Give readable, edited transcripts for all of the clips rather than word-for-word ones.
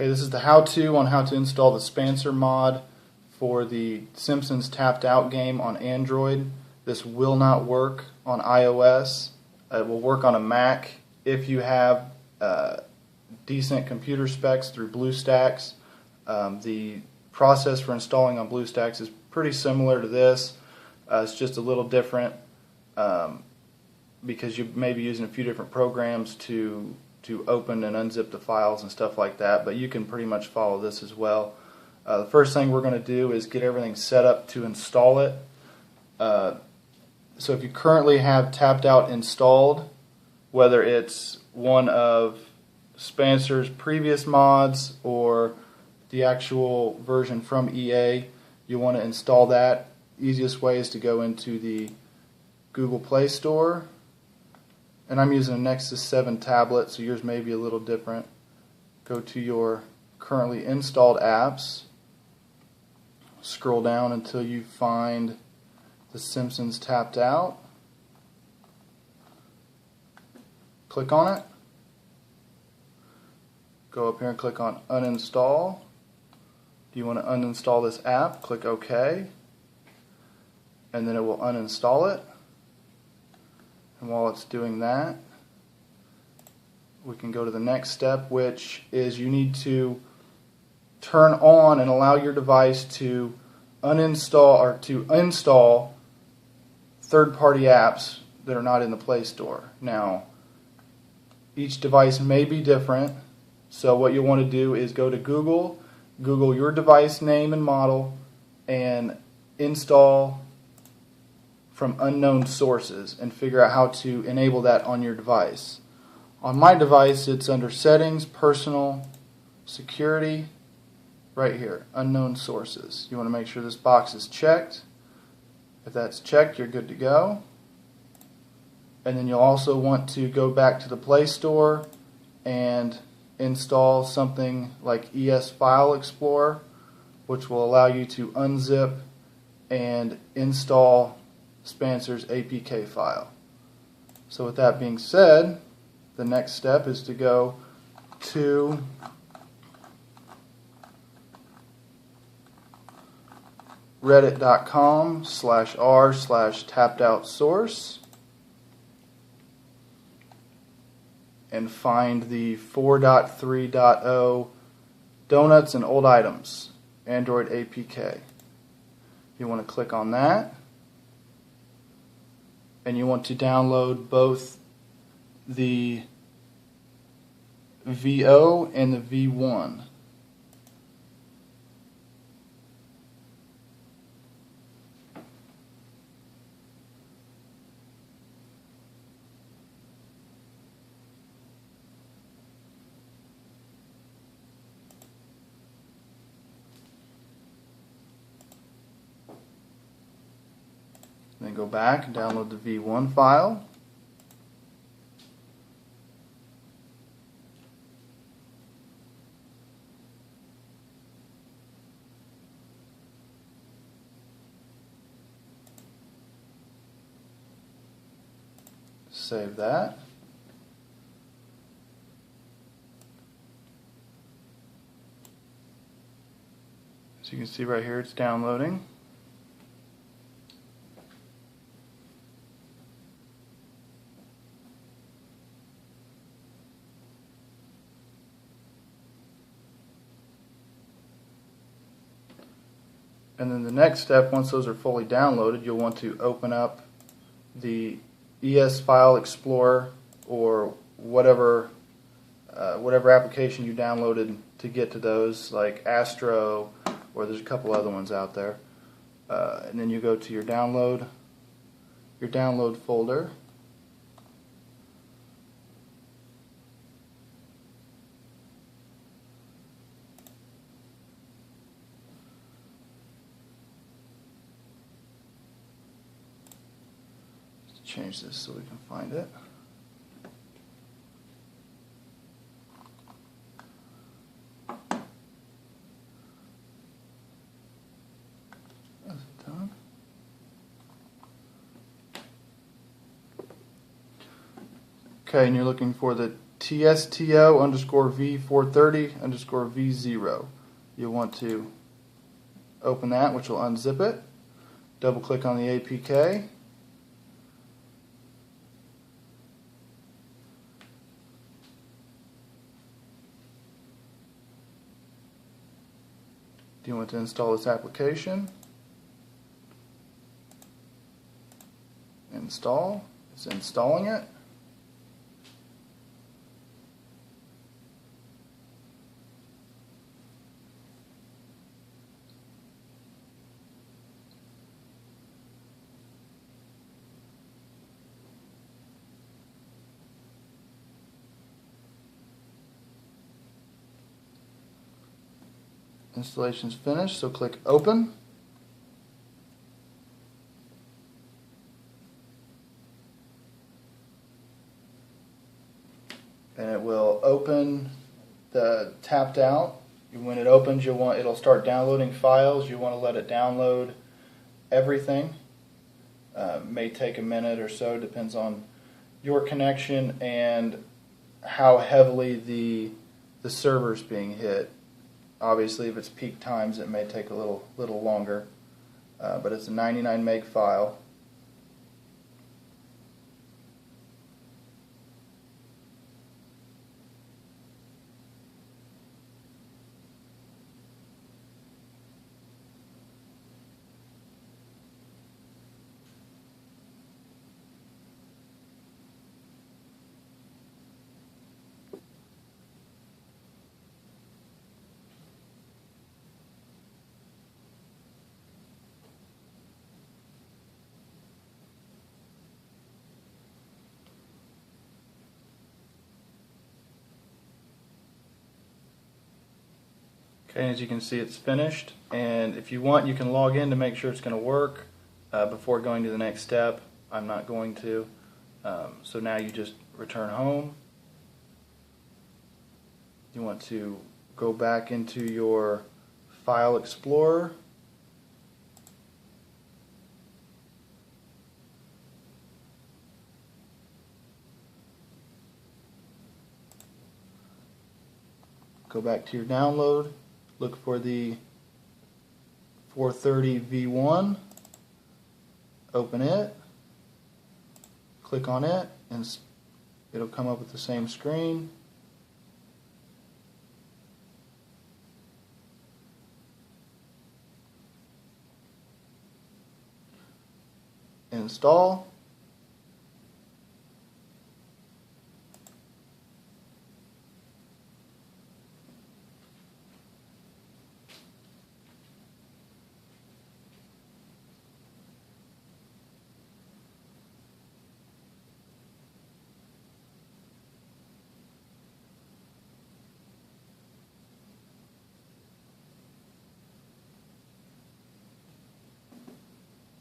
Okay, this is the how-to on how to install the spAnser mod for the Simpsons Tapped Out game on Android. This will not work on iOS. It will work on a Mac if you have decent computer specs through BlueStacks. The process for installing on BlueStacks is pretty similar to this. It's just a little different because you may be using a few different programs to open and unzip the files and stuff like that, but you can pretty much follow this as well. The first thing we're going to do is get everything set up to install it. So if you currently have Tapped Out installed, whether it's one of spAnser's previous mods or the actual version from EA, you want to install that. Easiest way is to go into the Google Play Store. And I'm using a Nexus 7 tablet, so yours may be a little different. Go to your currently installed apps. Scroll down until you find The Simpsons Tapped Out. Click on it. Go up here and click on Uninstall. Do you want to uninstall this app? Click OK. And then it will uninstall it. And while it's doing that, we can go to the next step, which is you need to turn on and allow your device to uninstall or to install third-party apps that are not in the Play Store. Now, each device may be different, so what you'll want to do is go to Google your device name and model, and install from unknown sources and figure out how to enable that on your device. On my device, it's under Settings, Personal, Security, right here, Unknown Sources. You want to make sure this box is checked. If that's checked, you're good to go. And then you'll also want to go back to the Play Store and install something like ES File Explorer, which will allow you to unzip and install spAnser's APK file. So with that being said, the next step is to go to reddit.com/r/tappedOutSource and find the 4.3.0 Donuts and Old Items Android APK. You want to click on that, and you want to download both the VO and the V1. Then go back and download the V1 file. Save that. As you can see right here, it's downloading. And then the next step, once those are fully downloaded, you'll want to open up the ES File Explorer or whatever application you downloaded to get to those, like Astro, or there's a couple other ones out there. And then you go to your download folder. Change this so we can find it. Is it done? Okay, and you're looking for the tsto_v430_v0. You'll want to open that, which will unzip it. Double click on the APK. Do you want to install this application? Install. It's installing it. Installation's finished, so click Open. And it will open the tapped out. When it opens, it'll start downloading files. You want to let it download everything. May take a minute or so, depends on your connection and how heavily the server's being hit. Obviously, if it's peak times, it may take a little longer, but it's a 99 meg file. Okay, as you can see, it's finished, and if you want, you can log in to make sure it's going to work before going to the next step. I'm not going to. So now you just return home. You want to go back into your File Explorer. Go back to your download. Look for the 430v1, open it, click on it, and it'll come up with the same screen. Install.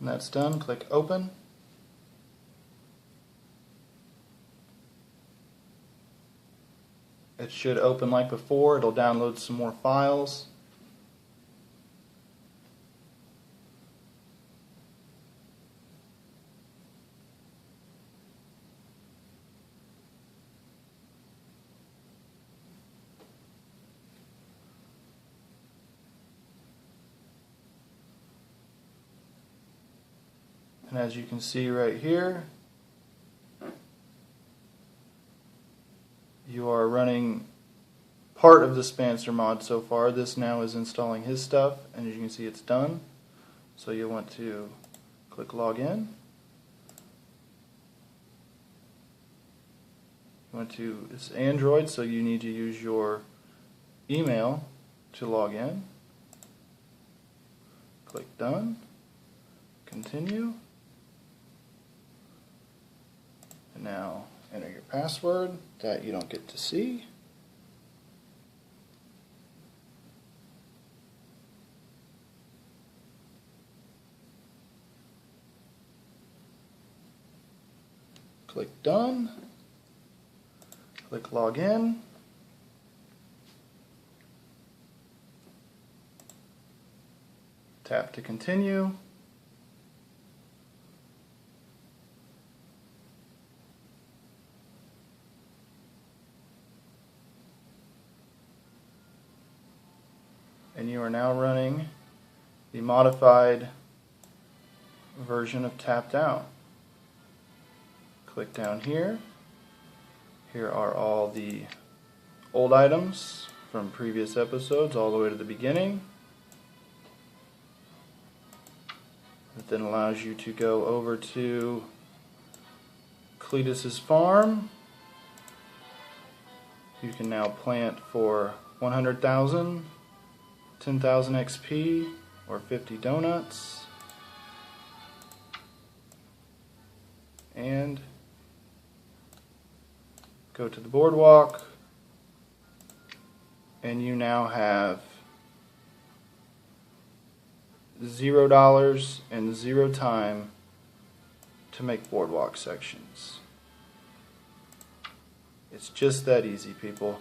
When that's done, click Open. It should open like before. It'll download some more files. And as you can see right here, you are running part of the spAnser mod so far. This now is installing his stuff, and as you can see, it's done. So you'll want to click Login. It's Android, so you need to use your email to log in. Click Done. Continue. And now enter your password that you don't get to see. Click Done. Click Login. Tap to continue. and you are now running the modified version of Tapped Out. Click down here. Here are all the old items from previous episodes all the way to the beginning. It then allows you to go over to Cletus's farm. You can now plant for 100,000, 10,000 XP, or 50 donuts. And go to the boardwalk, and you now have $0 and 0 time to make boardwalk sections. It's just that easy, people.